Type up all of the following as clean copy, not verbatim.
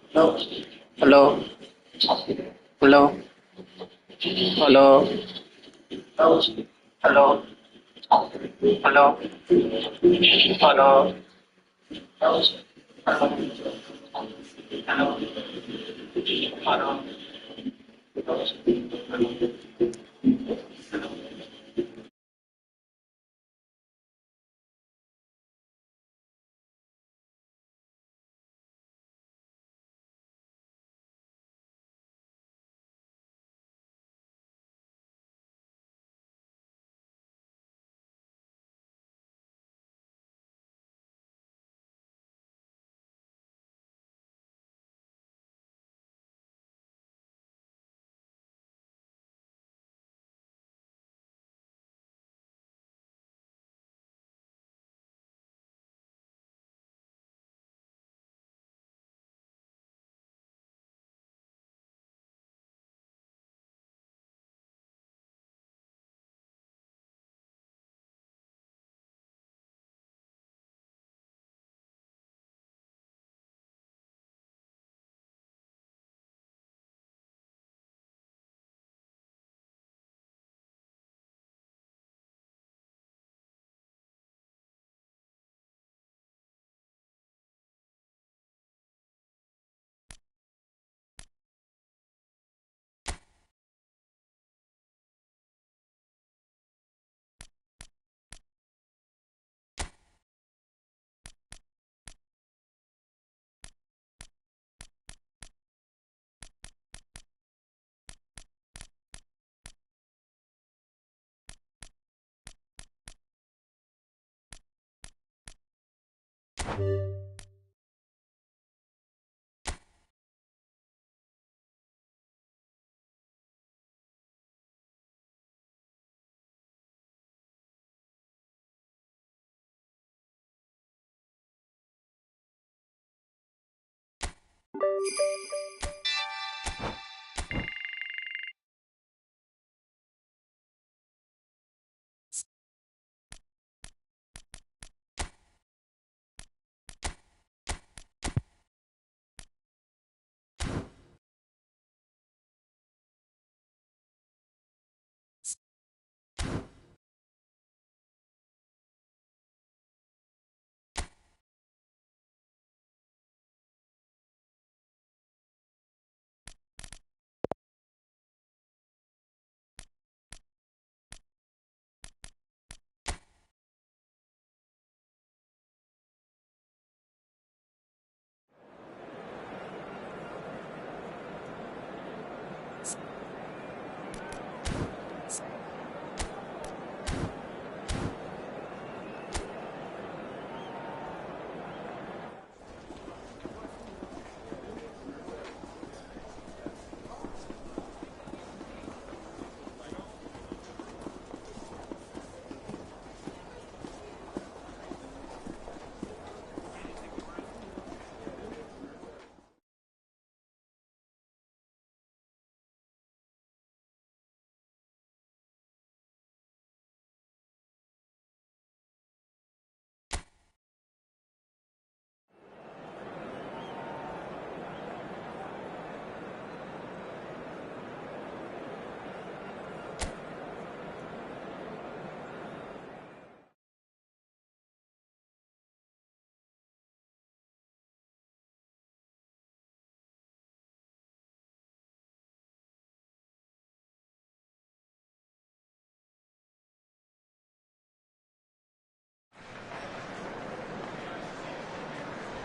Hello, hello, hello, hello, hello, hello, hello, hello,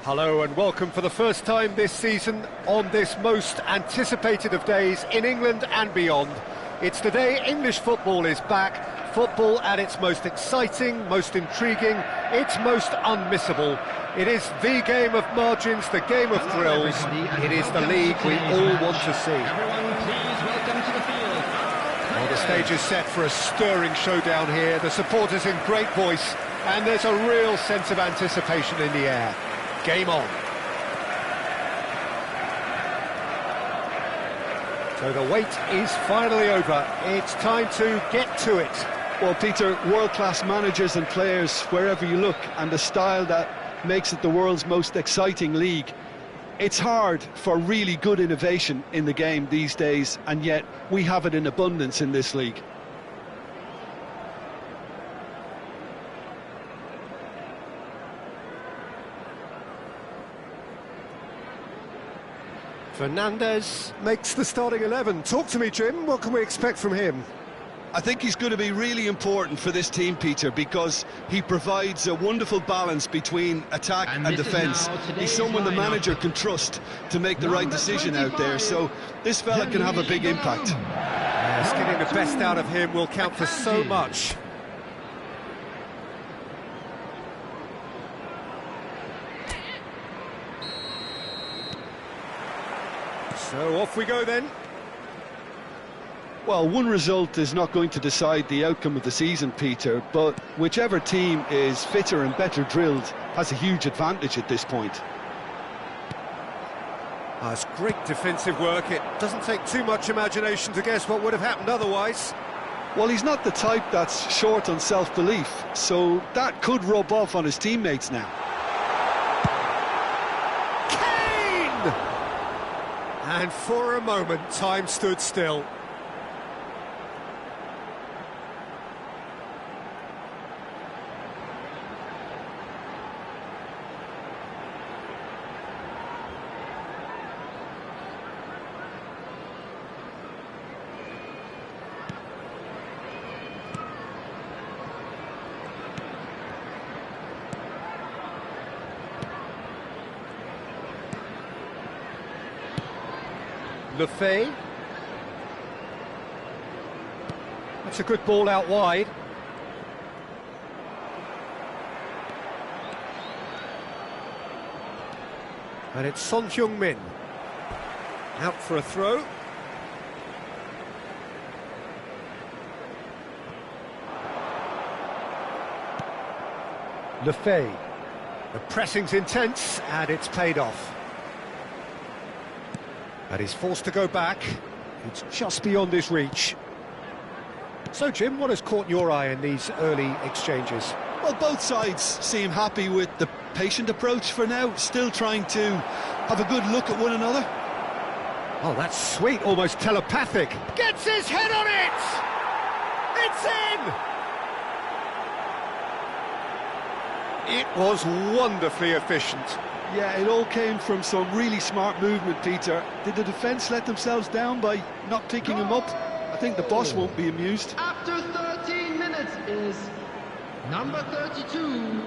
Hello and welcome for the first time this season on this most anticipated of days in England and beyond. It's the day English football is back, football at its most exciting, most intriguing, its most unmissable. It is the game of margins, the game of thrills. It is the league we all want to see. Everyone, please welcome to the field. Well, the stage is set for a stirring showdown here. The supporters in great voice, and there's a real sense of anticipation in the air. Game on. So the wait is finally over. It's time to get to it. Well, Peter, world-class managers and players wherever you look, and the style that makes it the world's most exciting league. It's hard for really good innovation in the game these days, and yet we have it in abundance in this league. Fernandes makes the starting 11. Talk to me, Jim. What can we expect from him? I think he's going to be really important for this team, Peter, because he provides a wonderful balance between attack and defence. He's someone the manager can trust to make the right decision out there, so this fella can have a big impact. Yes, getting the best out of him will count for so much. So off we go then. Well, one result is not going to decide the outcome of the season, Peter, but whichever team is fitter and better drilled has a huge advantage at this point. It's great defensive work. It doesn't take too much imagination to guess what would have happened otherwise. Well, he's not the type that's short on self-belief, so that could rub off on his teammates now. And for a moment, time stood still. Lefebvre. That's a good ball out wide. And it's Son Heung-min. Out for a throw. Lefebvre. The pressing's intense and it's paid off. And he's forced to go back. It's just beyond his reach. So, Jim, what has caught your eye in these early exchanges? Well, both sides seem happy with the patient approach for now, still trying to have a good look at one another. Oh, that's sweet, almost telepathic. Gets his head on it! It's in! It was wonderfully efficient. Yeah, it all came from some really smart movement, Peter. Did the defence let themselves down by not picking him up? I think the boss won't be amused. After 13 minutes is number 32.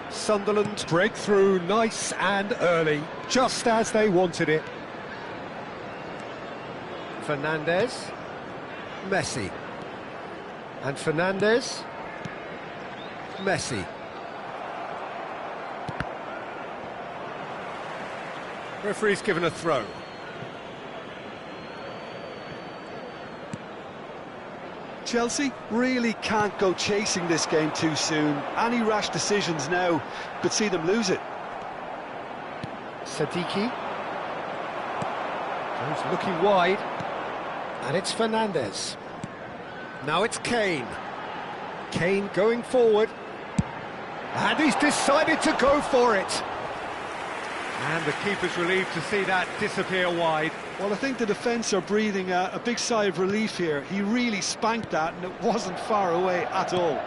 Sunderland breakthrough nice and early, just as they wanted it. Fernandes, Messi, and Fernandes, Messi. Referee's given a throw. Chelsea really can't go chasing this game too soon. Any rash decisions now could see them lose it. Sadiki. Goes looking wide. And it's Fernandes. Now it's Kane. Kane going forward. And he's decided to go for it. And the keeper's relieved to see that disappear wide. Well, I think the defence are breathing a big sigh of relief here. He really spanked that and it wasn't far away at all.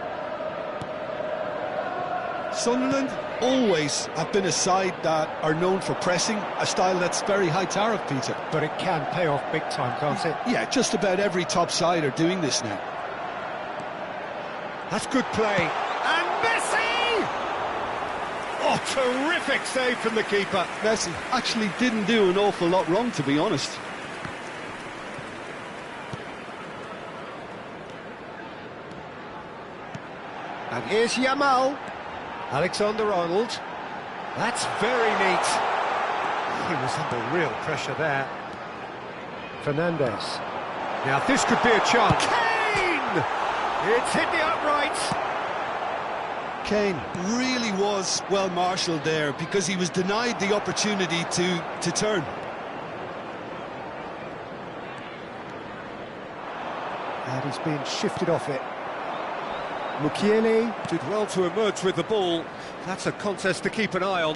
Sunderland always have been a side that are known for pressing, a style that's very high tariff, Peter. But it can pay off big time, can't it? Yeah, just about every top side are doing this now. That's good play. And Messi! Oh, terrific save from the keeper. Messi actually didn't do an awful lot wrong, to be honest. And here's Yamal. Alexander-Arnold. That's very neat. He was under real pressure there. Fernandez. Now this could be a chance. Kane! It's hit the uprights. Kane really was well marshalled there because he was denied the opportunity to turn. And he's been shifted off it. Mukiele did well to emerge with the ball. That's a contest to keep an eye on.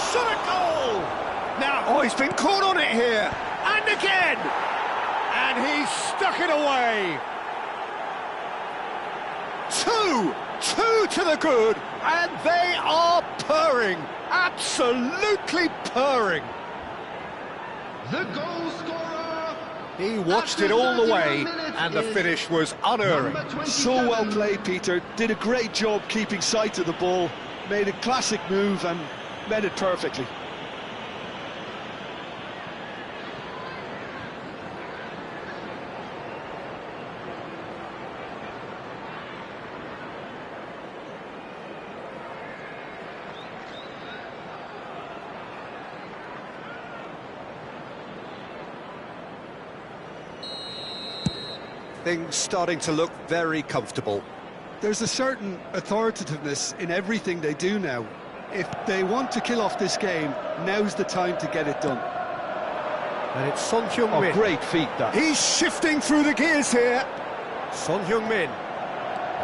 Shot a goal! Now, oh, he's been caught on it here. And again! And he's stuck it away. Two to the good, and they are purring. Absolutely purring. The goal scorer. He watched it all the way, and the finish was unerring. So well played, Peter. Did a great job keeping sight of the ball, made a classic move and met it perfectly. Things starting to look very comfortable. There's a certain authoritativeness in everything they do now. If they want to kill off this game, now's the time to get it done. And it's Son Heung-min. Oh, great feat, that. He's shifting through the gears here. Son Heung-min.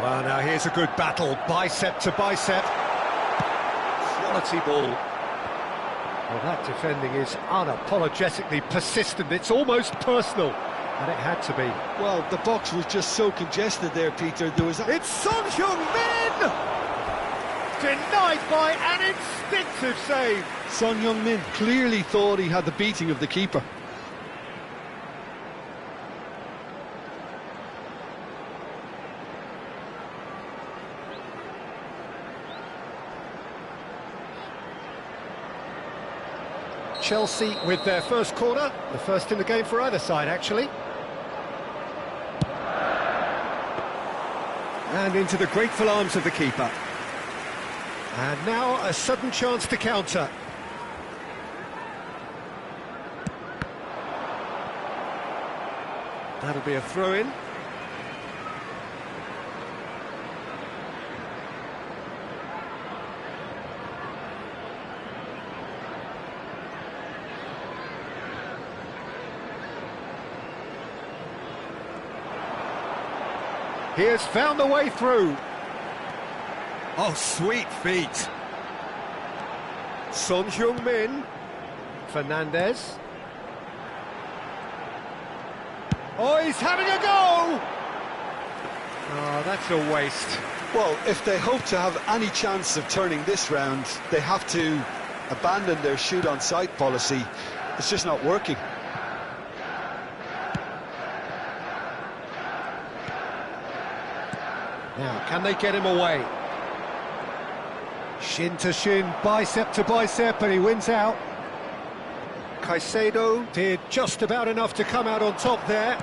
Well, now here's a good battle, bicep to bicep. Quality ball. Well, that defending is unapologetically persistent. It's almost personal. And it had to be. Well, the box was just so congested there, Peter. There was... It's Son Heung-min! Denied by an instinctive save. Son Heung-min clearly thought he had the beating of the keeper. Chelsea with their first corner, the first in the game for either side, actually. And into the grateful arms of the keeper. And now a sudden chance to counter. That'll be a throw-in. He has found the way through. Oh, sweet feet. Son Heung-min. Fernandez. Oh, he's having a go! Oh, that's a waste. Well, if they hope to have any chance of turning this round, they have to abandon their shoot-on-sight policy. It's just not working. Now, can they get him away? Shin to shin, bicep to bicep, and he wins out. Caicedo did just about enough to come out on top there.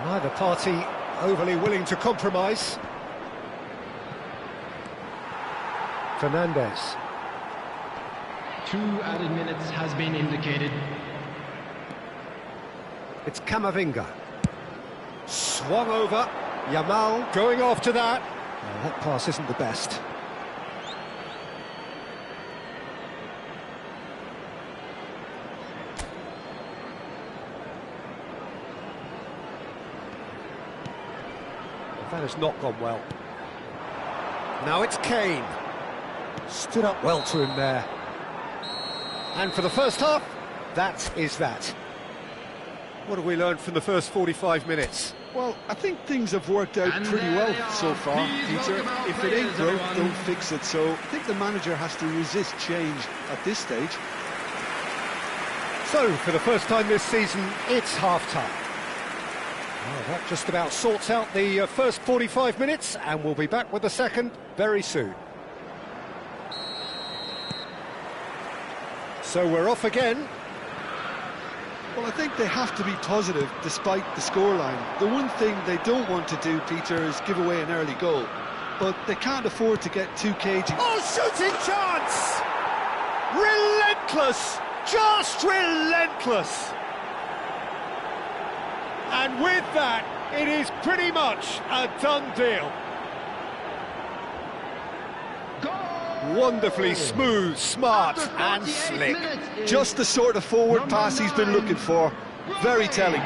Neither party overly willing to compromise. Fernandez. 2 added minutes has been indicated. It's Camavinga. Swung over. Yamal going after that. Oh, that pass isn't the best. That has not gone well. Now it's Kane. Stood up well to him there. And for the first half, that is that. What have we learned from the first 45 minutes? Well, I think things have worked out pretty well so far, Peter. If it ain't broke, don't fix it. So I think the manager has to resist change at this stage. So, for the first time this season, it's half-time. Well, that just about sorts out the first 45 minutes, and we'll be back with the second very soon. So we're off again. Well, I think they have to be positive despite the scoreline. The one thing they don't want to do, Peter, is give away an early goal. But they can't afford to get too cagey. Oh, shooting chance! Relentless! Just relentless! And with that, it is pretty much a done deal. Wonderfully smooth, smart and slick. Just the sort of forward pass he's been looking for. Very telling.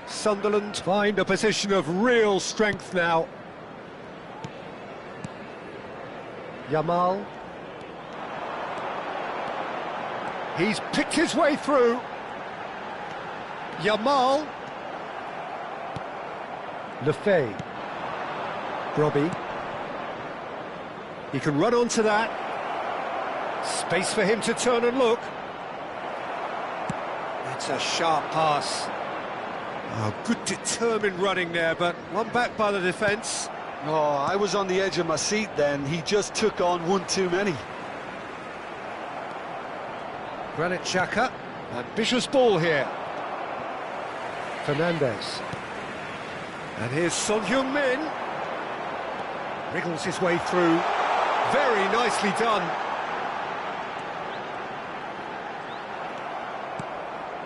Sunderland find a position of real strength now. Yamal. He's picked his way through. Yamal. Lefebvre. Robbie. He can run onto that. Space for him to turn and look. That's a sharp pass. Oh, good determined running there, but one back by the defence. Oh, I was on the edge of my seat then. He just took on one too many. Granit Xhaka. Ambitious ball here. Fernandes. And here's Son Heung-min. Wriggles his way through. Very nicely done.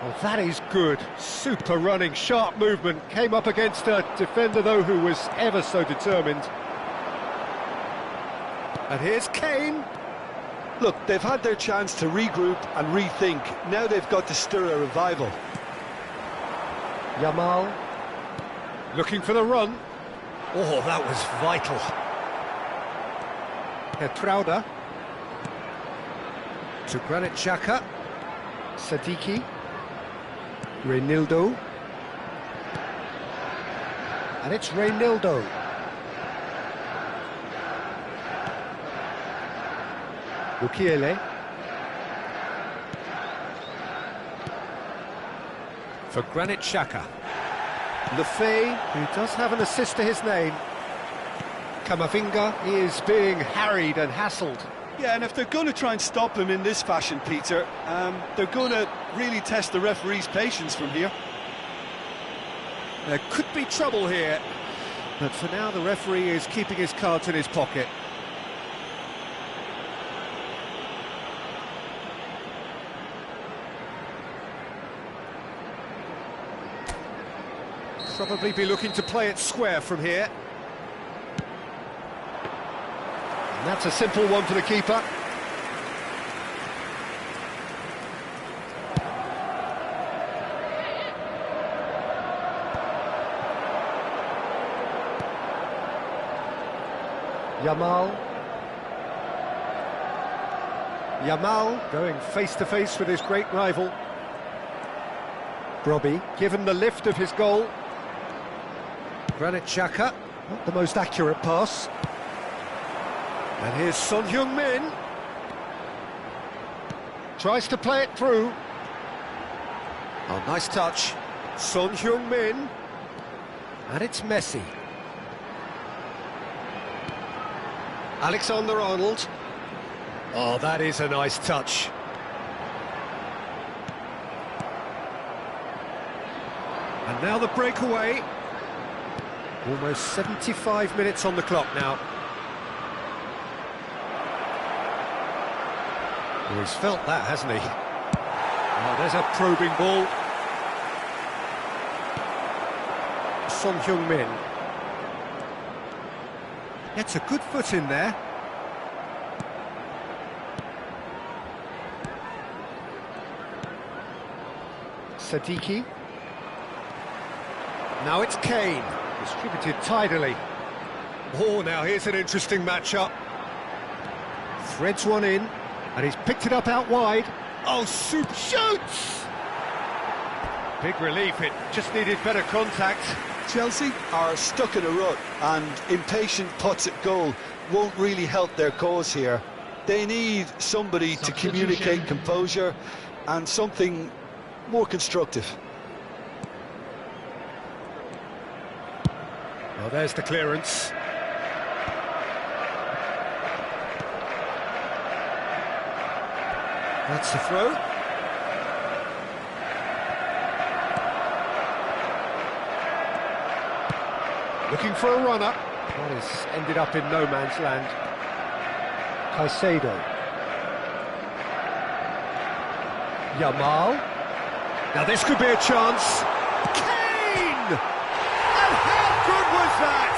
Well, that is good. Super running, sharp movement. Came up against a defender, though, who was ever so determined. And here's Kane. Look, they've had their chance to regroup and rethink. Now they've got to stir a revival. Yamal. Looking for the run. Oh, that was vital. Petrauda. To Granit Xhaka. Sadiki. Reynildo. And it's Reynildo. Mukiele. For Granit Xhaka. Lefebvre, who does have an assist to his name. Camavinga is being harried and hassled. Yeah, and if they're going to try and stop him in this fashion, Peter, they're going to really test the referee's patience from here. There could be trouble here, but for now the referee is keeping his cards in his pocket. Probably be looking to play it square from here. And that's a simple one for the keeper. Yamal. Yamal going face-to-face with his great rival. Robbie, given the lift of his goal. Granit Xhaka, not the most accurate pass. And here's Son Heung-min. Tries to play it through. Oh, nice touch. Son Heung-min. And it's Messi. Alexander-Arnold. Oh, that is a nice touch. And now the breakaway. Almost 75 minutes on the clock now. Oh, he's felt that, hasn't he? Oh, there's a probing ball. Son Heung-min. Gets a good foot in there. Sadiki. Now it's Kane, distributed tidily. Oh, now here's an interesting matchup. Threads one in, and he's picked it up out wide. Oh, super shoots! Big relief, it just needed better contact. Chelsea are stuck in a rut, and impatient putts at goal won't really help their cause here. They need somebody to communicate composure and something more constructive. Well, there's the clearance. That's the throw. Looking for a runner. Well, it's ended up in no man's land. Caicedo. Yamal. Now this could be a chance. Kane! And how good was that?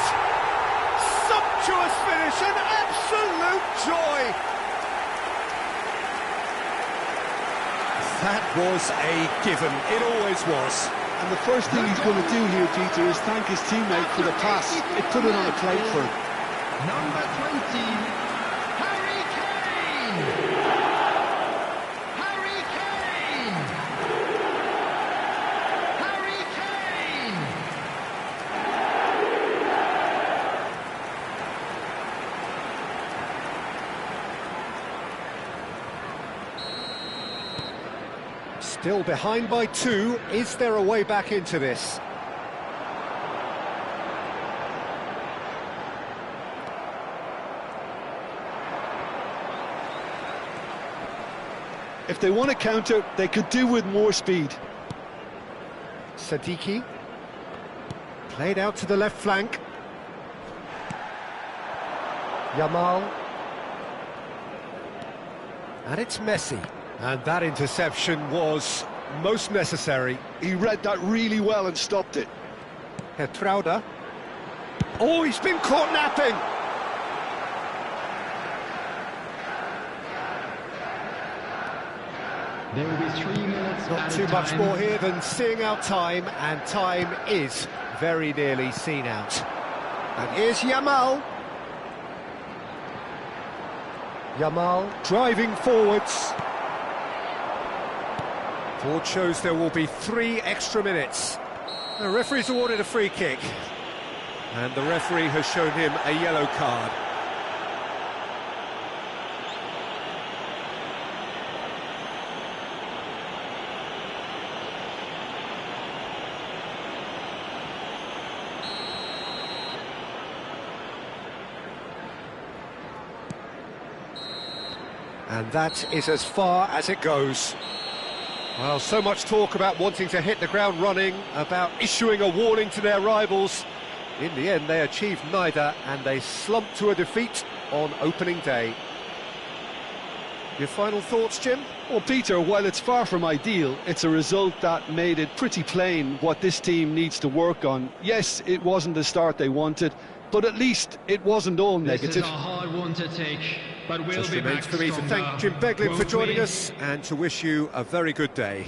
Sumptuous finish, an absolute joy. That was a given, it always was. And the first thing he's going to do here, Peter, is thank his teammate for the pass. It put it on a plate for him. Number 20, Harry Kane! Harry Kane! Harry Kane! Still behind by 2. Is there a way back into this? If they want to counter, they could do with more speed. Sadiki. Played out to the left flank. Yamal. And it's Messi. And that interception was most necessary. He read that really well and stopped it. Hertrauda. Oh, he's been caught napping! There will be 3 minutes. Not too much more here than seeing out time, and time is very nearly seen out. And here's Yamal. Yamal driving forwards. Board shows there will be 3 extra minutes. The referee's awarded a free kick, and the referee has shown him a yellow card. And that is as far as it goes. Well, so much talk about wanting to hit the ground running, about issuing a warning to their rivals. In the end, they achieved neither, and they slumped to a defeat on opening day. Your final thoughts, Jim? Well, Peter, while it's far from ideal, it's a result that made it pretty plain what this team needs to work on. Yes, it wasn't the start they wanted, but at least it wasn't all negative. This is a hard one to take, but we'll Just be remains back for me to stronger, thank Jim Beglin for won't joining we? us, and to wish you a very good day.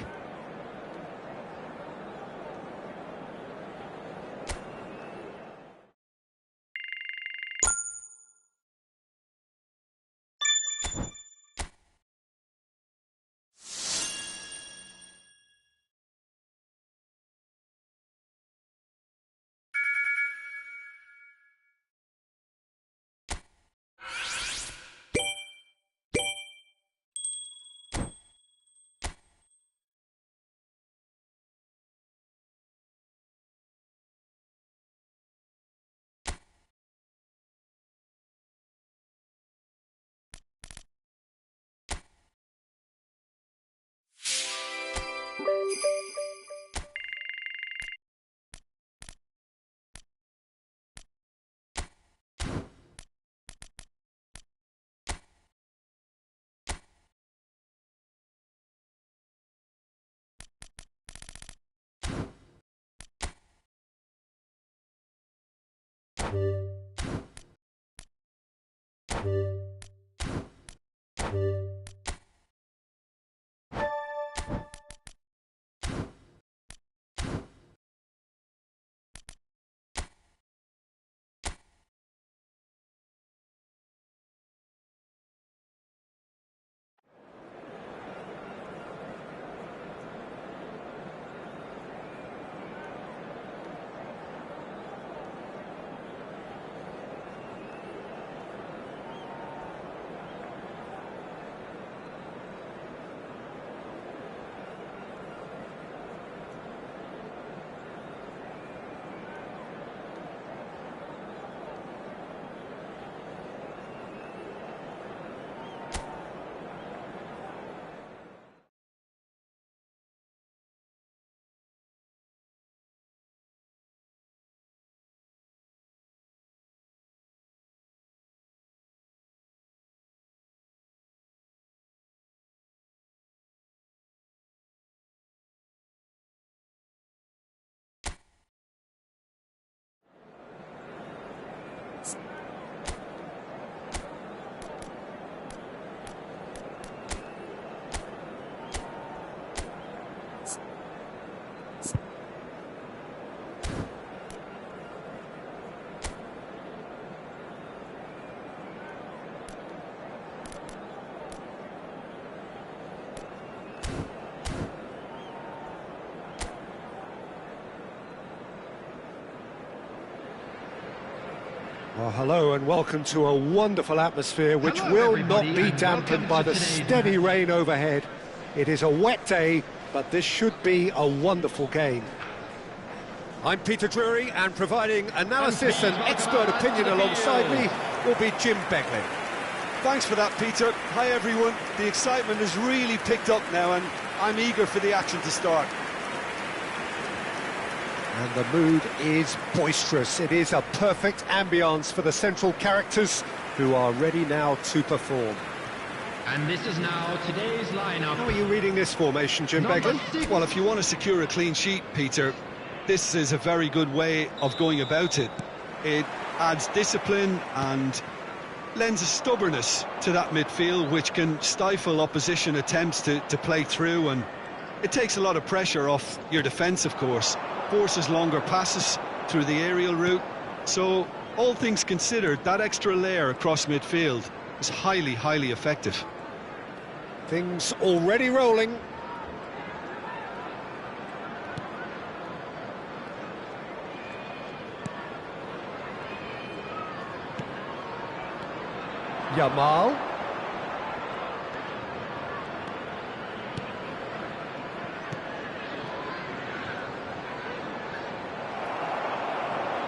Well, hello and welcome to a wonderful atmosphere which will not be dampened by the steady rain overhead. It is a wet day, but this should be a wonderful game. I'm Peter Drury, and providing analysis and expert opinion alongside me will be Jim Beglin. Thanks for that, Peter. Hi, everyone. The excitement has really picked up now, and I'm eager for the action to start. And the mood is boisterous. It is a perfect ambience for the central characters who are ready now to perform. And this is now today's lineup. How are you reading this formation, Jim Beglin? Well, if you want to secure a clean sheet, Peter, this is a very good way of going about it. It adds discipline and lends a stubbornness to that midfield, which can stifle opposition attempts to play through, and it takes a lot of pressure off your defence, of course. Forces longer passes through the aerial route. So, all things considered, that extra layer across midfield is highly, highly effective. Things already rolling. Yamal.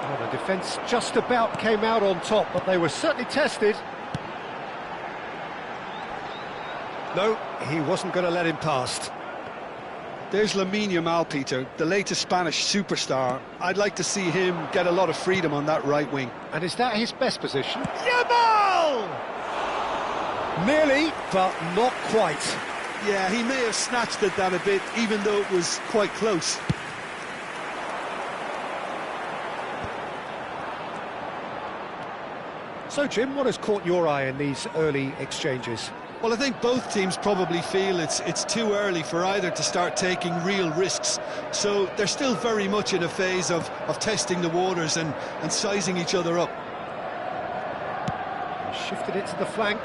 Well, the defence just about came out on top, but they were certainly tested. No, he wasn't going to let him past. There's Lamine Yamal, Peter, the latest Spanish superstar. I'd like to see him get a lot of freedom on that right wing. And is that his best position? Yamal! Nearly, but not quite. Yeah, he may have snatched at that a bit, even though it was quite close. So, Jim, what has caught your eye in these early exchanges? Well, I think both teams probably feel it's too early for either to start taking real risks. So they're still very much in a phase of testing the waters and sizing each other up. He shifted it to the flank,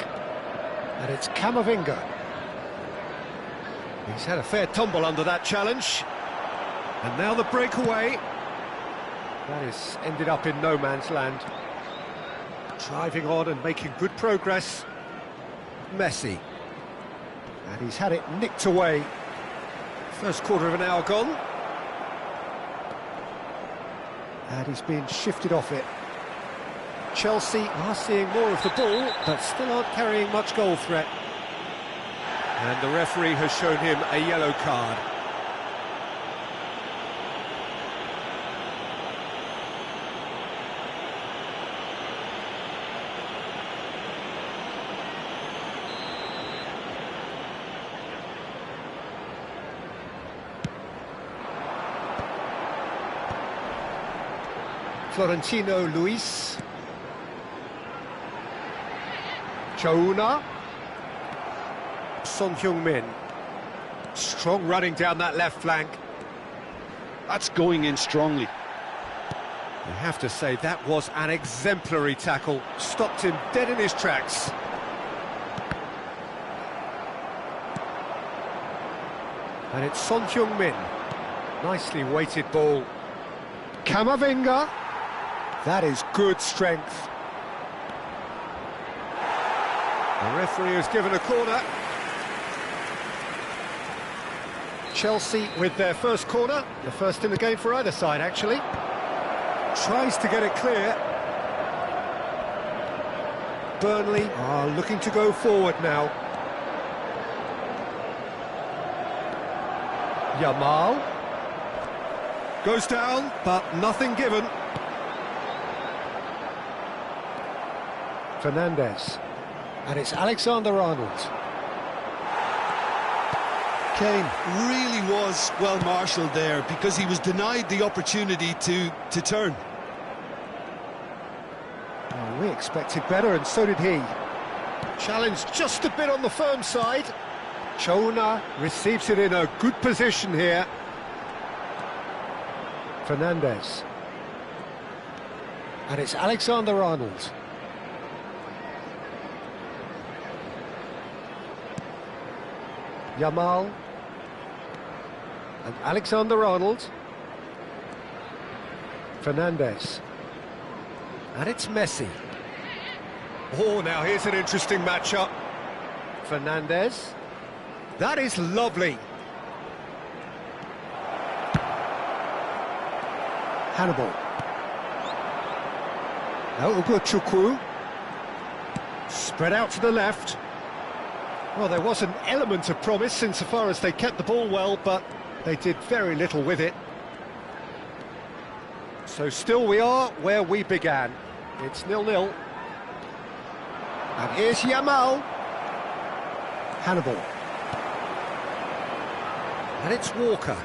and it's Camavinga. He's had a fair tumble under that challenge. And now the breakaway. That is ended up in no man's land. Driving on and making good progress. Messi. And he's had it nicked away. First quarter of an hour gone. And he's been shifted off it. Chelsea are seeing more of the ball, but still aren't carrying much goal threat. And the referee has shown him a yellow card. Florentino Luis. Chouna. Son Heung-min. Strong running down that left flank. That's going in strongly. You have to say that was an exemplary tackle. Stopped him dead in his tracks. And it's Son Heung-min. Nicely weighted ball. Camavinga. That is good strength. The referee has given a corner. Chelsea with their first corner, the first in the game for either side, actually. Tries to get it clear. Burnley are looking to go forward now. Yamal. Goes down, but nothing given. Fernandes. And it's Alexander-Arnold. Kane really was well marshalled there because he was denied the opportunity to turn. Well, we expected better, and so did he. Challenged just a bit on the firm side. Chouna receives it in a good position here. Fernandes. And it's Alexander-Arnold. Yamal. And Alexander-Arnold. Fernandes. And it's Messi. Oh, now here's an interesting matchup. Fernandez. That is lovely. Hannibal. Now Gooooaaaaalll. Spread out to the left. Well, there was an element of promise insofar as they kept the ball well, but they did very little with it. So still we are where we began. It's 0-0. And here's Yamal. Hannibal. And it's Walker.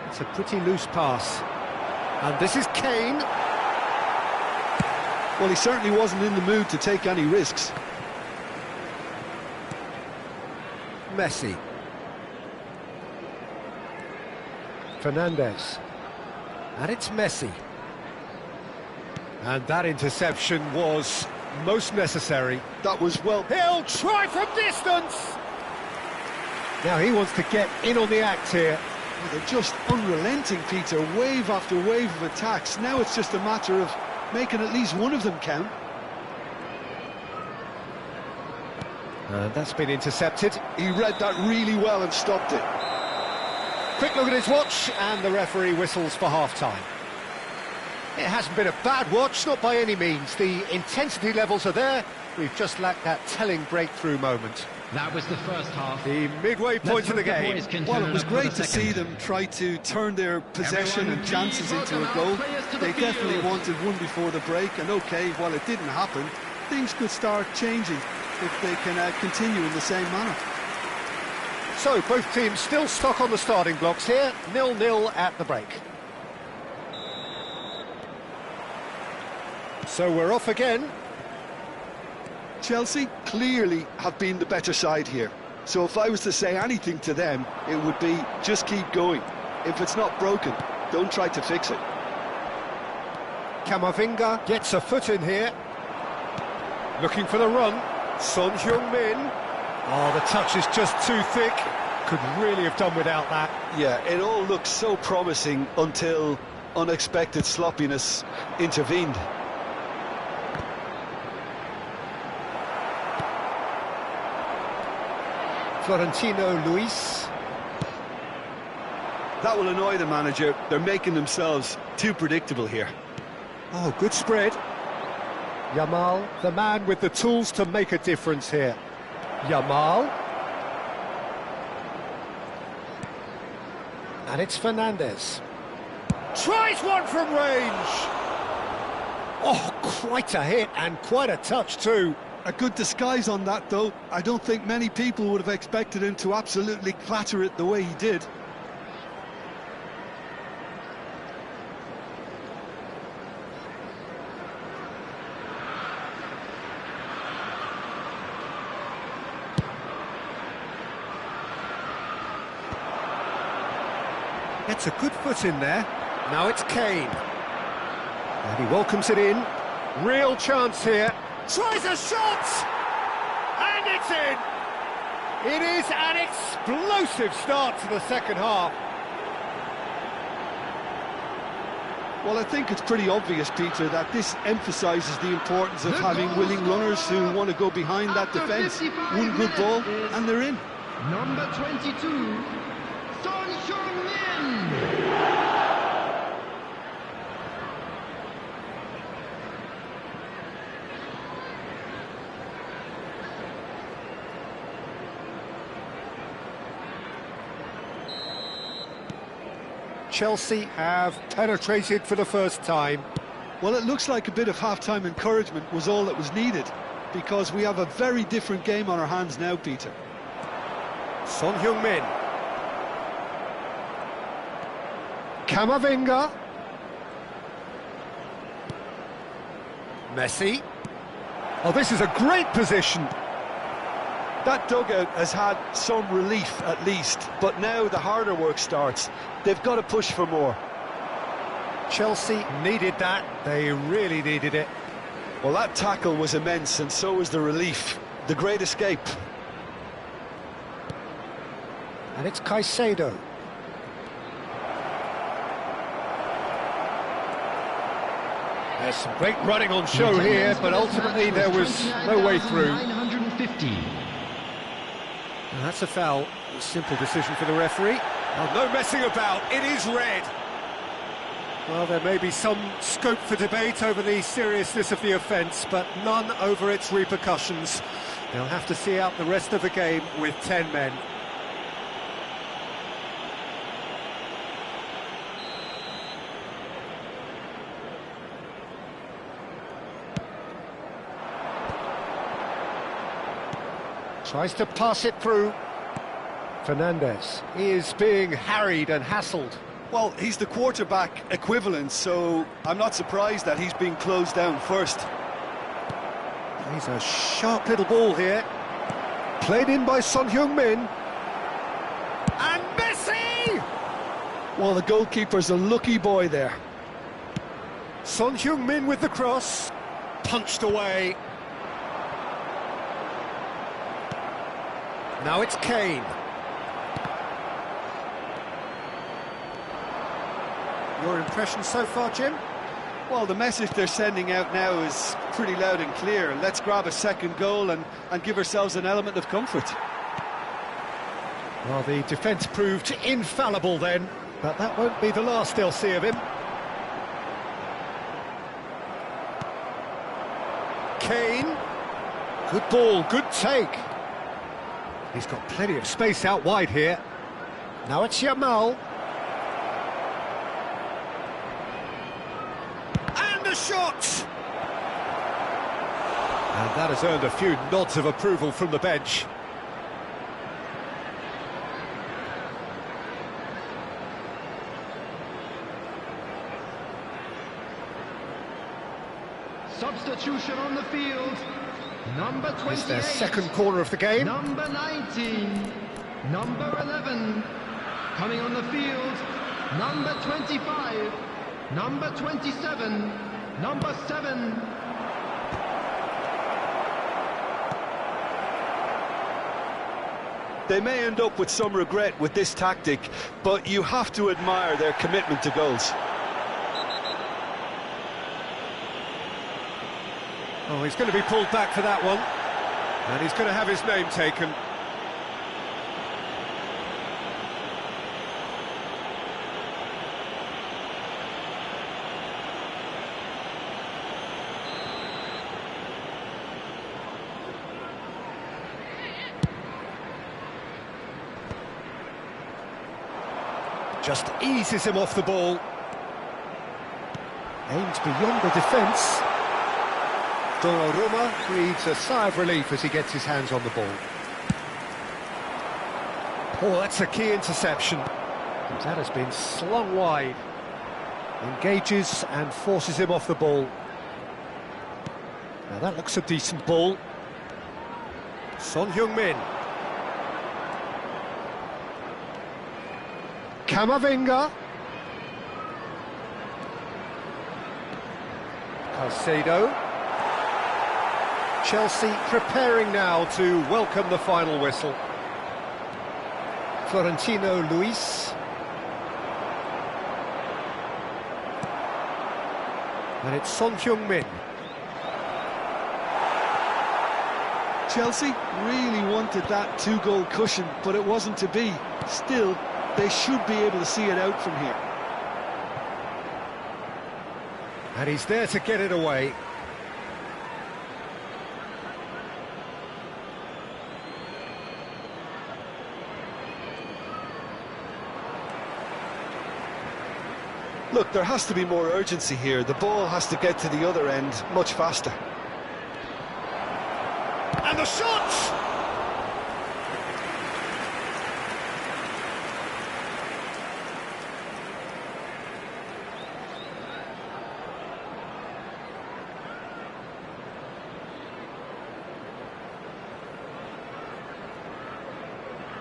It's a pretty loose pass. And this is Kane. Well, he certainly wasn't in the mood to take any risks. Messi. Fernandez. And it's Messi. And that interception was most necessary. That was, well... He'll try from distance! Now he wants to get in on the act here. They're just unrelenting, Peter. Wave after wave of attacks. Now it's just a matter of making at least one of them count. And that's been intercepted. He read that really well and stopped it. Quick look at his watch, and the referee whistles for half-time. It hasn't been a bad watch, not by any means. The intensity levels are there. We've just lacked that telling breakthrough moment. That was the first half. The midway point of the game. Well, it was great to see them try to turn their possession and chances into a goal. They definitely wanted one before the break, and okay, while it didn't happen, things could start changing if they can continue in the same manner. So, both teams still stuck on the starting blocks here, 0-0 at the break. So we're off again. Chelsea clearly have been the better side here. So if I was to say anything to them, it would be just keep going. If it's not broken, don't try to fix it. Camavinga gets a foot in here. Looking for the run. Son Heung-min. Oh, the touch is just too thick. Could really have done without that. Yeah, it all looked so promising until unexpected sloppiness intervened. Florentino Luis. That will annoy the manager. They're making themselves too predictable here. Oh, good spread. Yamal, the man with the tools to make a difference here. Yamal. And it's Fernandez. Tries one from range! Oh, quite a hit and quite a touch too. A good disguise on that, though. I don't think many people would have expected him to absolutely clatter it the way he did. Gets a good foot in there. Now it's Kane. And he welcomes it in. Real chance here. Tries a shot! And it's in! It is an explosive start to the second half. Well, I think it's pretty obvious, Peter, that this emphasises the importance of having willing runners who want to go behind that defence. One good ball, and they're in. Number 22, Son Heung-min. Chelsea have penetrated for the first time. Well, it looks like a bit of half-time encouragement was all that was needed, because we have a very different game on our hands now, Peter. Son Heung-min. Camavinga. Messi. Oh, this is a great position. That dugout has had some relief, at least, but now the harder work starts. They've got to push for more. Chelsea needed that. They really needed it. Well, that tackle was immense, and so was the relief. The great escape. And it's Caicedo. There's some great running on show here, but ultimately there was no way through. 950. And that's a foul. A simple decision for the referee. Oh, no messing about, it is red. Well, there may be some scope for debate over the seriousness of the offence, but none over its repercussions. They'll have to see out the rest of the game with 10 men. Tries to pass it through. Fernandez is being harried and hassled. Well, he's the quarterback equivalent, so I'm not surprised that he's being closed down first. He's a sharp little ball here. Played in by Son Heung-min. And Messi! Well, the goalkeeper's a lucky boy there. Son Heung-min with the cross. Punched away. Now it's Kane. Your impression so far, Jim? Well, the message they're sending out now is pretty loud and clear. Let's grab a second goal and give ourselves an element of comfort. Well, the defence proved infallible then, but that won't be the last they'll see of him. Kane. Good ball, good take. He's got plenty of space out wide here. Now it's Yamal. And the shot! And that has earned a few nods of approval from the bench. Substitution on the field. Number 28. It's their second corner of the game. Number 19. Number 11. Coming on the field. Number 25. Number 27. Number 7. They may end up with some regret with this tactic, but you have to admire their commitment to goals. Oh, he's going to be pulled back for that one. And he's going to have his name taken. Just eases him off the ball. Aims beyond the defence. Donnarumma breathes a sigh of relief as he gets his hands on the ball. Oh, that's a key interception. That has been slung wide. Engages and forces him off the ball. Now that looks a decent ball. Son Heung-min. Camavinga. Caicedo. Chelsea preparing now to welcome the final whistle. Florentino Luis. And it's Son Heung-min. Chelsea really wanted that two-goal cushion, but it wasn't to be. Still, they should be able to see it out from here. And he's there to get it away. Look, there has to be more urgency here. The ball has to get to the other end much faster. And the shot!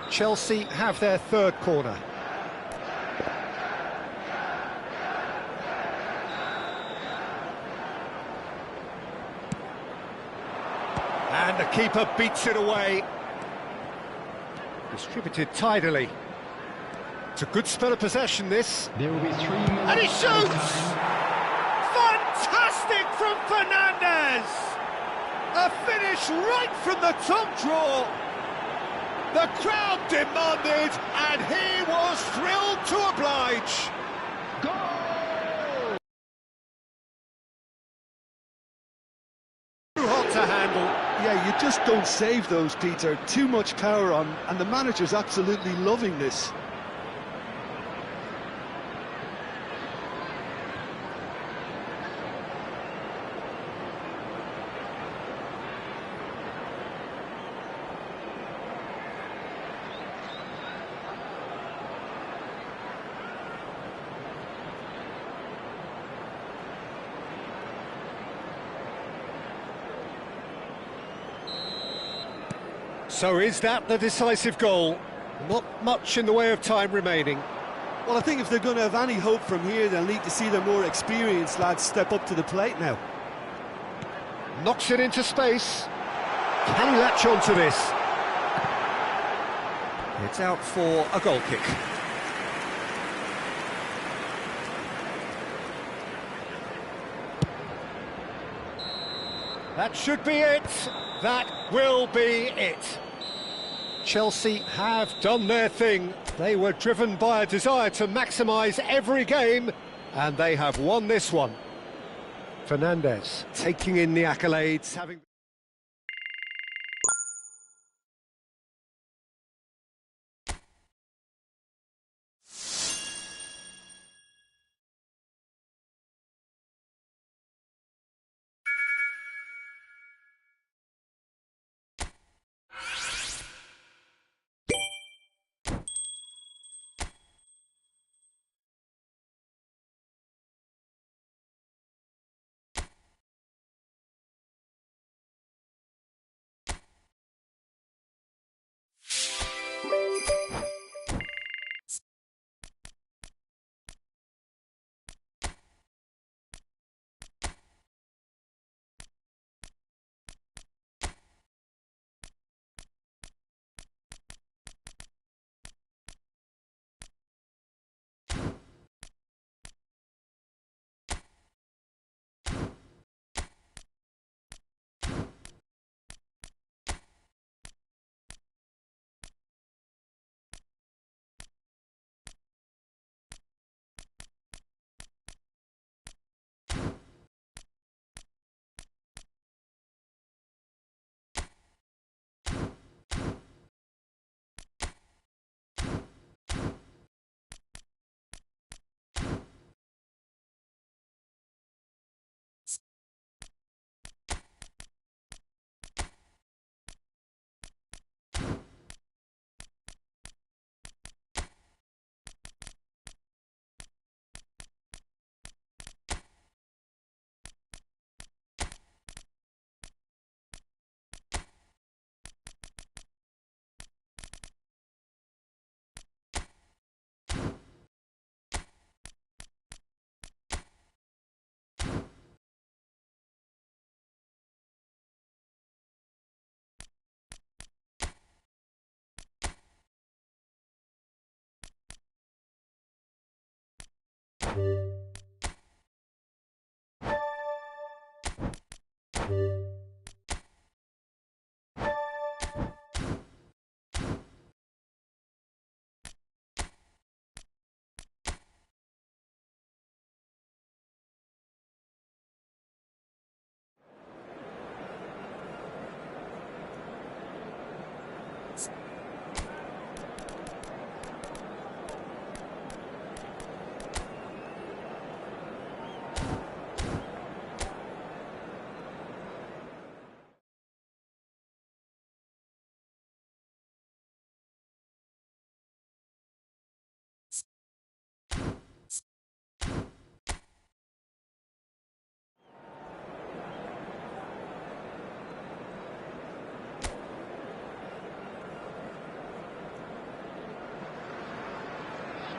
Chelsea have their third corner. And the keeper beats it away. Distributed tidily. It's a good spell of possession, this. There will be 3 minutes. And he shoots! Fantastic! Fantastic from Fernandes! A finish right from the top draw. The crowd demanded, and he was thrilled to oblige. Goal! Too hot to handle. Yeah, you just don't save those, Peter. Too much power on, and the manager's absolutely loving this. So is that the decisive goal? Not much in the way of time remaining. Well, I think if they're going to have any hope from here, they'll need to see their more experienced lads step up to the plate now. Knocks it into space. Can he latch on to this? It's out for a goal kick. That should be it. That will be it. Chelsea have done their thing. They were driven by a desire to maximise every game, and they have won this one. Fernandes taking in the accolades, having...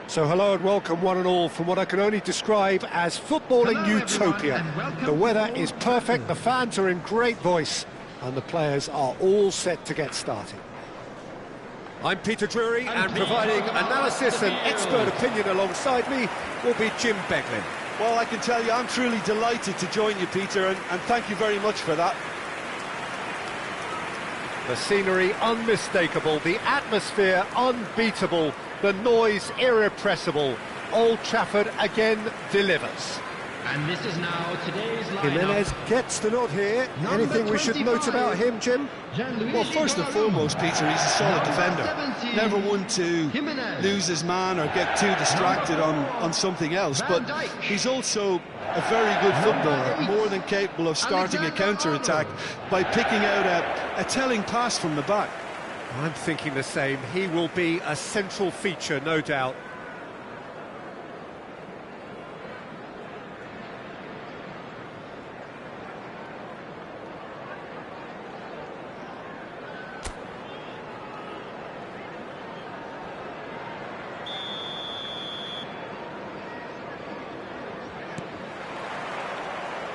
So hello and welcome one and all from what I can only describe as footballing utopia. The weather is perfect, the fans are in great voice, and the players are all set to get started. I'm Peter Drury, and providing analysis and expert opinion alongside me will be Jim Beglin. Well, I can tell you, I'm truly delighted to join you, Peter, and thank you very much for that. The scenery unmistakable, the atmosphere unbeatable, the noise irrepressible. Old Trafford again delivers. And this is now today's lineup. Jimenez gets the nod here. Number Anything we should note 25. about him, Jim? Well, first and foremost, Peter, he's a solid defender. 17, Never one to Jimenez. lose his man or get too distracted on something else. But Van Dijk. he's also a very good footballer, more than capable of starting a counter-attack by picking out a telling pass from the back. I'm thinking the same. He will be a central feature, no doubt.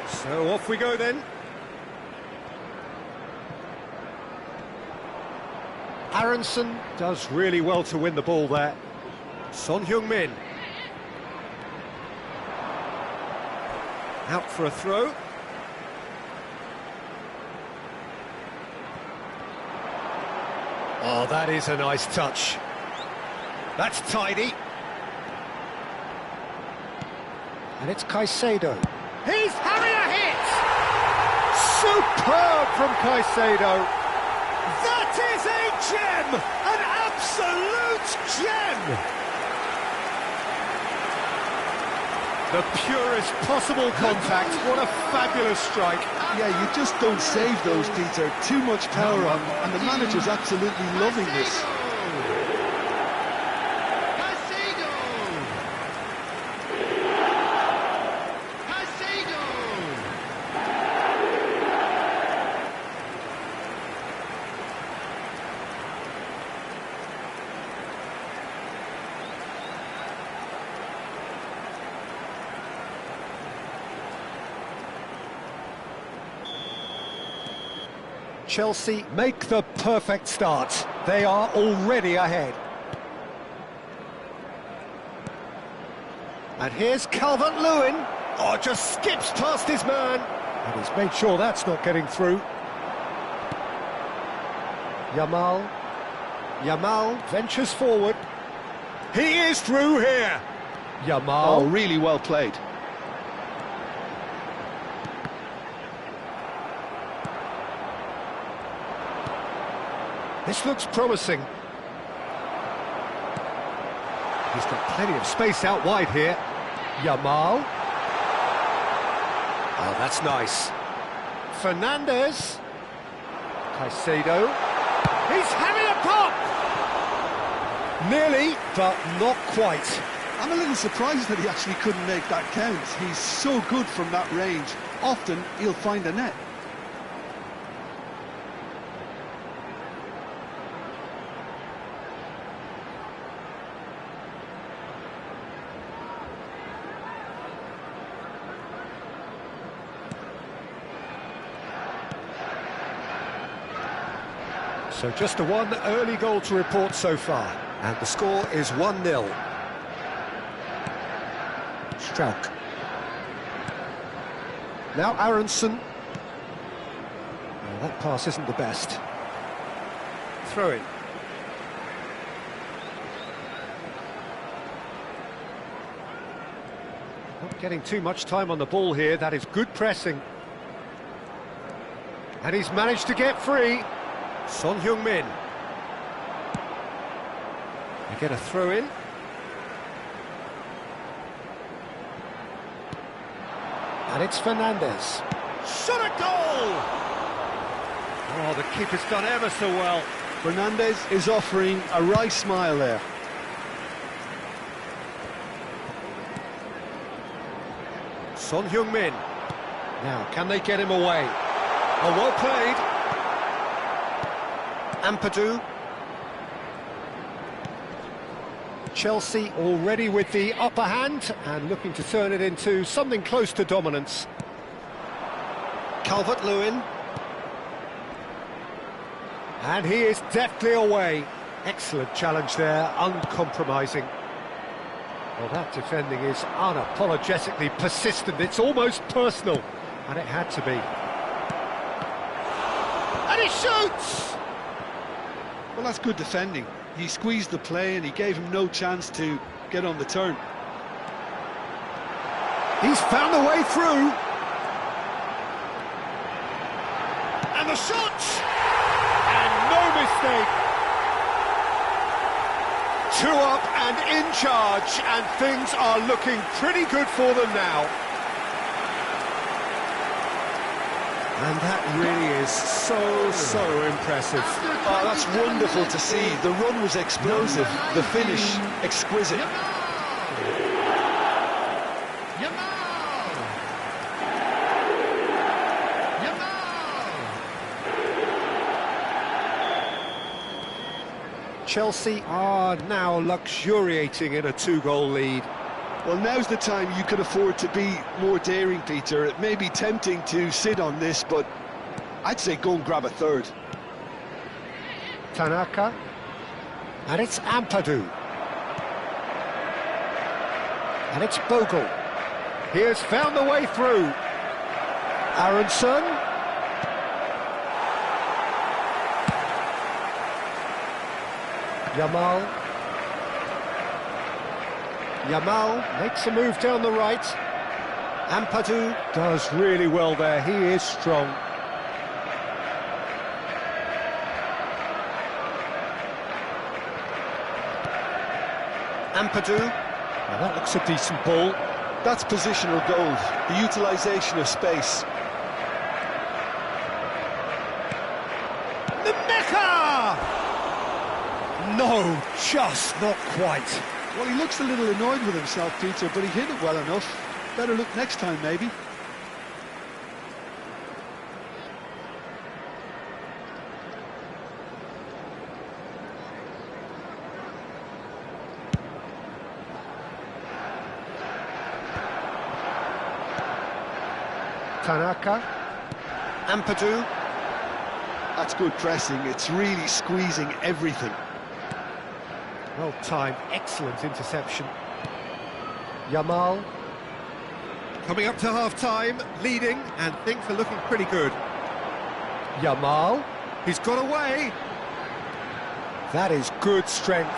So off we go then. Aronson does really well to win the ball there. Son Heung-min. Out for a throw. Oh, that is a nice touch. That's tidy. And it's Caicedo. He's having a hit! Superb from Caicedo. That is a gem! An absolute gem! The purest possible contact. What a fabulous strike. Yeah, you just don't save those, Peter. Too much power on, and the manager's absolutely loving this. Chelsea make the perfect start. They are already ahead. And here's Calvert-Lewin. Oh, just skips past his man. And he's made sure that's not getting through. Yamal ventures forward. He is through here. Yamal. Oh, really well played. This looks promising. He's got plenty of space out wide here. Yamal. Oh, that's nice. Fernandez. Caicedo. He's having a pop! Nearly, but not quite. I'm a little surprised that he actually couldn't make that count. He's so good from that range. Often, he'll find a net. So just the one early goal to report so far. And the score is 1-0. Struijk. Now Aronson. Well, that pass isn't the best. Throw in. Not getting too much time on the ball here. That is good pressing. And he's managed to get free. Son Heung-min. They get a throw in. And it's Fernandez. Shot a goal! Oh, the keeper's done ever so well. Fernandez is offering a wry smile there. Son Heung-min. Now, can they get him away? Oh, well played. Ampadu. Chelsea already with the upper hand and looking to turn it into something close to dominance. Calvert-Lewin. And he is deftly away. Excellent challenge there, uncompromising. Well, that defending is unapologetically persistent. It's almost personal, and it had to be. And he shoots! Well, that's good defending. He squeezed the play and he gave him no chance to get on the turn. He's found a way through. And the shot! And no mistake. 2 up and in charge, and things are looking pretty good for them now. And that really is so impressive. Oh, that's wonderful to see. The run was explosive, the finish exquisite. Chelsea are now luxuriating in a 2-goal lead. Well, now's the time you can afford to be more daring, Peter. It may be tempting to sit on this, but I'd say go and grab a third. Tanaka. And it's Ampadu. And it's Bogle. He has found the way through. Aronson. Yamal makes a move down the right. Ampadu does really well there. He is strong. Ampadu. Now that looks a decent ball. That's positional gold, the utilisation of space. The Mecca! No, just not quite. Well, he looks a little annoyed with himself, Peter, but he hit it well enough. Better look next time, maybe. Tanaka. Ampadu. That's good pressing. It's really squeezing everything. Well timed, excellent interception. Yamal. Coming up to half-time, leading, and things are looking pretty good. Yamal. He's got away. That is good strength.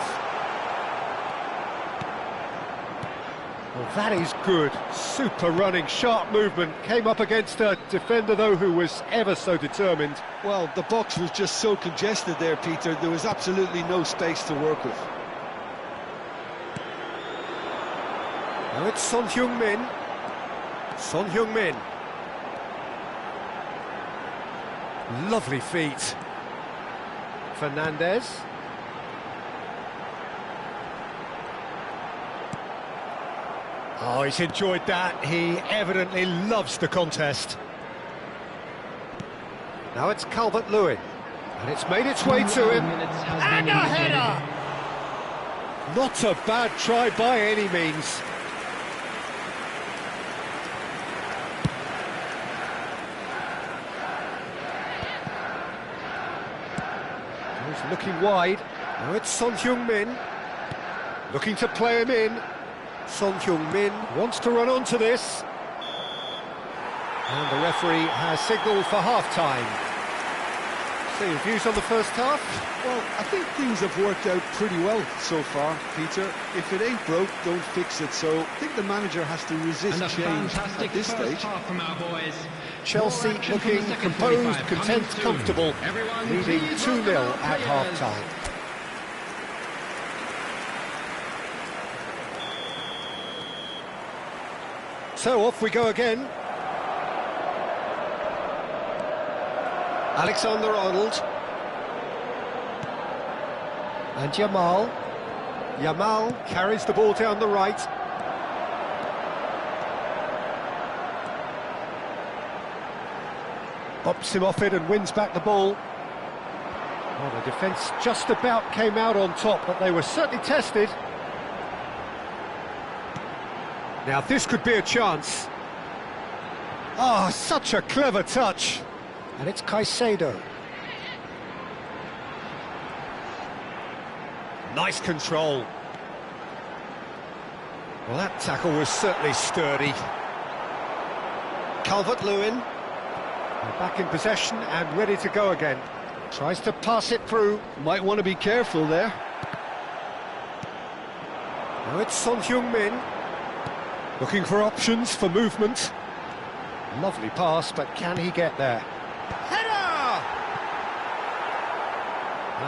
Well, that is good. Super running, sharp movement. Came up against a defender, though, who was ever so determined. Well, the box was just so congested there, Peter. There was absolutely no space to work with. Now it's Son Heung-min. Son Heung-min. Lovely feet. Fernandez. Oh, he's enjoyed that. He evidently loves the contest. Now it's Calvert-Lewin. And it's made its way to him. And a header! Not a bad try by any means. He's looking wide. Now it's Son Heung-min. Looking to play him in. Son Heung-min wants to run onto this. And the referee has signalled for half-time. So your views on the first half? Well, I think things have worked out pretty well so far, Peter. If it ain't broke, don't fix it. So I think the manager has to resist change at this stage. From our boys. Chelsea looking composed, content, comfortable, leading 2-0 at half-time. So off we go again. Alexander-Arnold. And Yamal. Yamal carries the ball down the right. Bops him off it and wins back the ball. Well, the defence just about came out on top, but they were certainly tested. Now this could be a chance. Ah, such a clever touch. And it's Caicedo. Nice control. Well, that tackle was certainly sturdy. Calvert-Lewin, back in possession and ready to go again. Tries to pass it through. Might want to be careful there. Now it's Son Heung-min, looking for options for movement. Lovely pass, but can he get there? Header!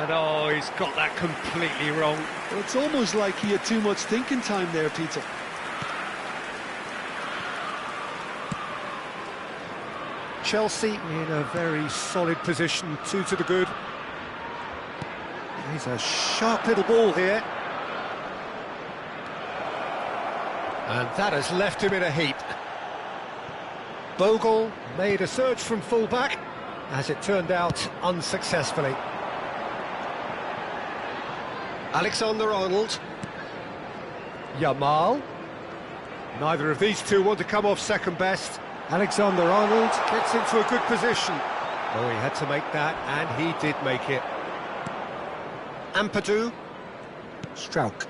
And oh, he's got that completely wrong. Well, it's almost like he had too much thinking time there, Peter. Chelsea in a very solid position, 2 to the good. He's a sharp little ball here. And that has left him in a heap. Bogle made a surge from full-back, as it turned out unsuccessfully. Alexander-Arnold. Yamal. Neither of these two want to come off second best. Alexander-Arnold gets into a good position. Oh, he had to make that, and he did make it. Ampadu. Strauch.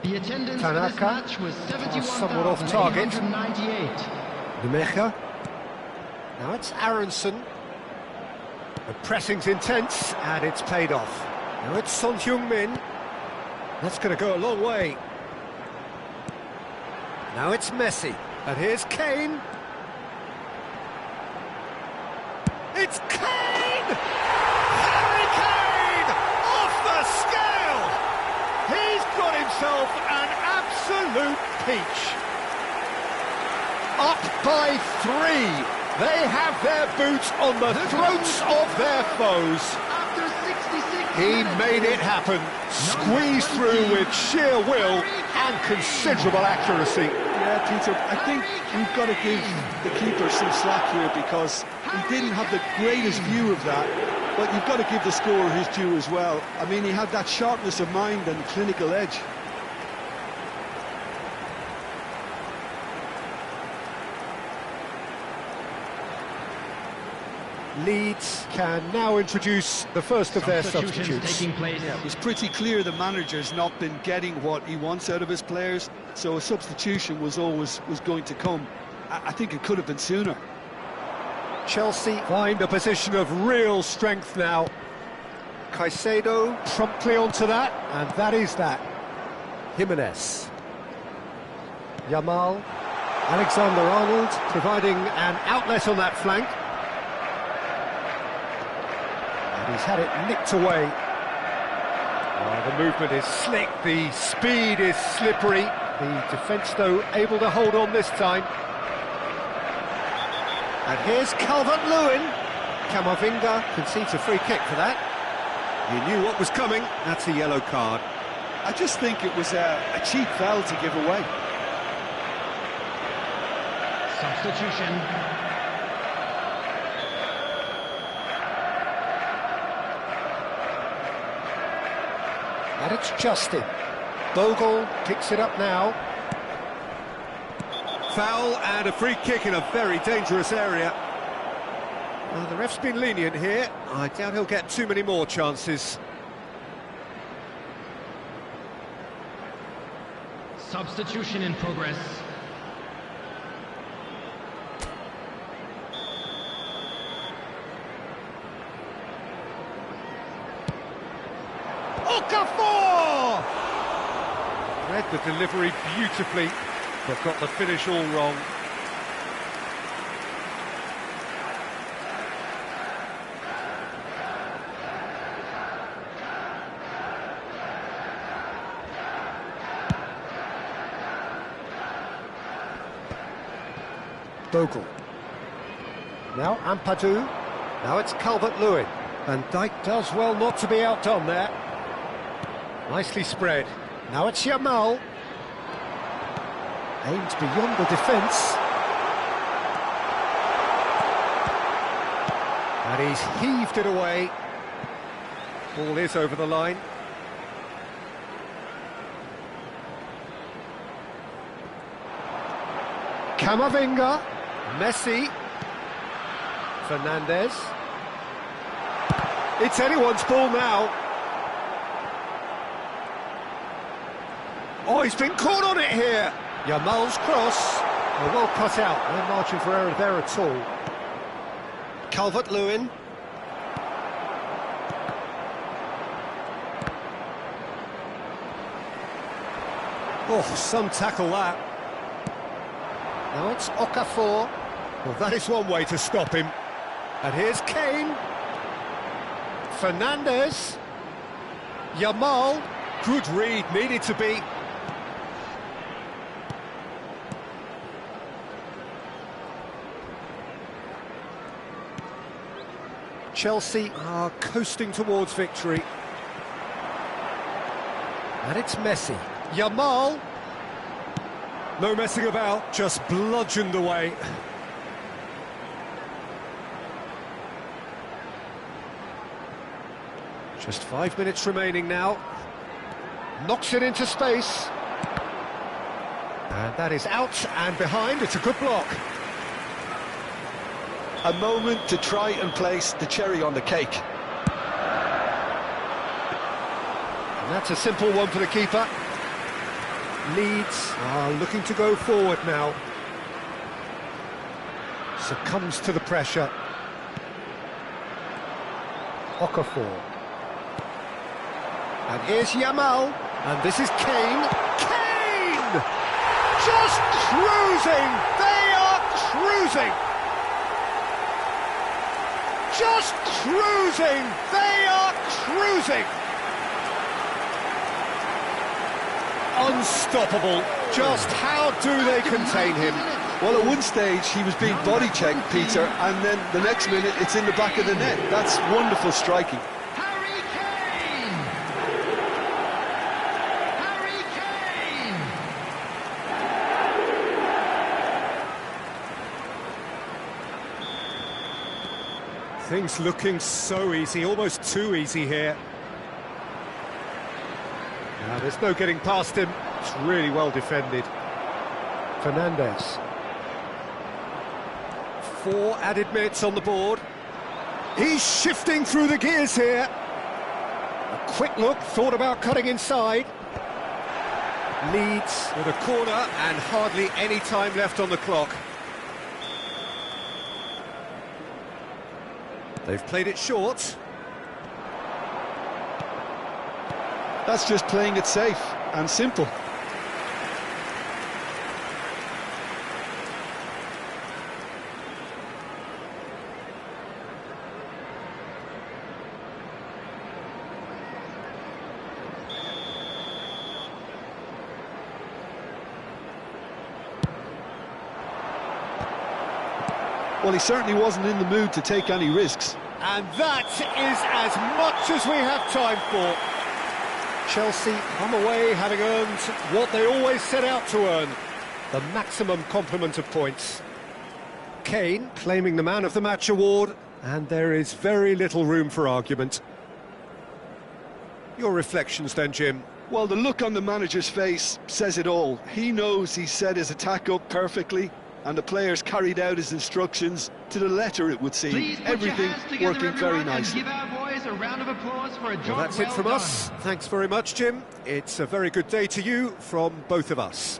The attendance Tanaka. for this match was Somewhat off target. 71,898. Nemecha. Now it's Aronson. The pressing's intense, and it's paid off. Now it's Son Heung-min. That's going to go a long way. Now it's Messi. And here's Kane. It's Kane! Harry Kane! Off the scale! He's got himself an absolute peach. Up by 3. They have their boots on the throats of their foes. After 66 He minutes, made it happen. Squeezed through with sheer will and considerable accuracy. Yeah, Peter, I think we've got to give the keeper some slack here because he didn't have the greatest view of that, but you've got to give the scorer his due as well. I mean, he had that sharpness of mind and clinical edge. Leeds can now introduce the first of their substitutes. taking place. Yeah, it was pretty clear the manager's not been getting what he wants out of his players, so a substitution was going to come. I think it could have been sooner. Chelsea find a position of real strength now. Caicedo promptly onto that, and that is that. Jimenez. Yamal. Alexander-Arnold providing an outlet on that flank. And he's had it nicked away. The movement is slick, the speed is slippery. The defence, though, able to hold on this time. And here's Calvert-Lewin. Camavinga concedes a free kick for that. You knew what was coming. That's a yellow card. I just think it was a cheap foul to give away. Substitution. And it's Justin. Bogle picks it up now. Foul and a free kick in a very dangerous area. Well, the ref's been lenient here. I doubt he'll get too many more chances. Substitution in progress. Okafor! Read the delivery beautifully, but got the finish all wrong. Bogle. Now Ampadu. Now it's Calvert-Lewin. And Dijk does well not to be outdone there. Nicely spread. Now it's Yamal. Aims beyond the defence. And he's heaved it away. Ball is over the line. Camavinga. Messi. Fernandez. It's anyone's ball now. Oh, he's been caught on it here. Yamal's cross. Well cut out, no margin for error there at all. Calvert-Lewin. Oh, some tackle that. Now it's Okafor. Well, that is one way to stop him. And here's Kane. Fernandes. Yamal. Good read, needed to be. Chelsea are coasting towards victory. And it's Messi. Yamal. No messing about, just bludgeoned away. Just 5 minutes remaining now. Knocks it into space. And that is out and behind. It's a good block. A moment to try and place the cherry on the cake. And that's a simple one for the keeper. Leeds are looking to go forward now. Succumbs to the pressure. Okafor. And here's Yamal. And this is Kane. Kane! Just cruising! They are cruising! Just cruising! They are cruising! Unstoppable. Just how do they contain him? Well, at one stage he was being body checked, Peter, and then the next minute it's in the back of the net. That's wonderful striking. Harry Kane! Harry Kane! Things looking so easy, almost too easy here. Now, there's no getting past him. It's really well defended. Fernandes. 4 added minutes on the board. He's shifting through the gears here. A quick look, thought about cutting inside. Leeds with a corner and hardly any time left on the clock. They've played it short. That's just playing it safe and simple. Well, he certainly wasn't in the mood to take any risks. And that is as much as we have time for. Chelsea come away having earned what they always set out to earn, the maximum complement of points. Kane claiming the Man of the Match award, and there is very little room for argument. Your reflections then, Jim? Well, the look on the manager's face says it all. He knows he set his attack up perfectly, and the players carried out his instructions to the letter, it would seem. Please put everything your hands together, working very everyone, and nicely. give our boys a round of applause for a job Well, that's it from done. us. Thanks very much, Jim. It's a very good day to you from both of us.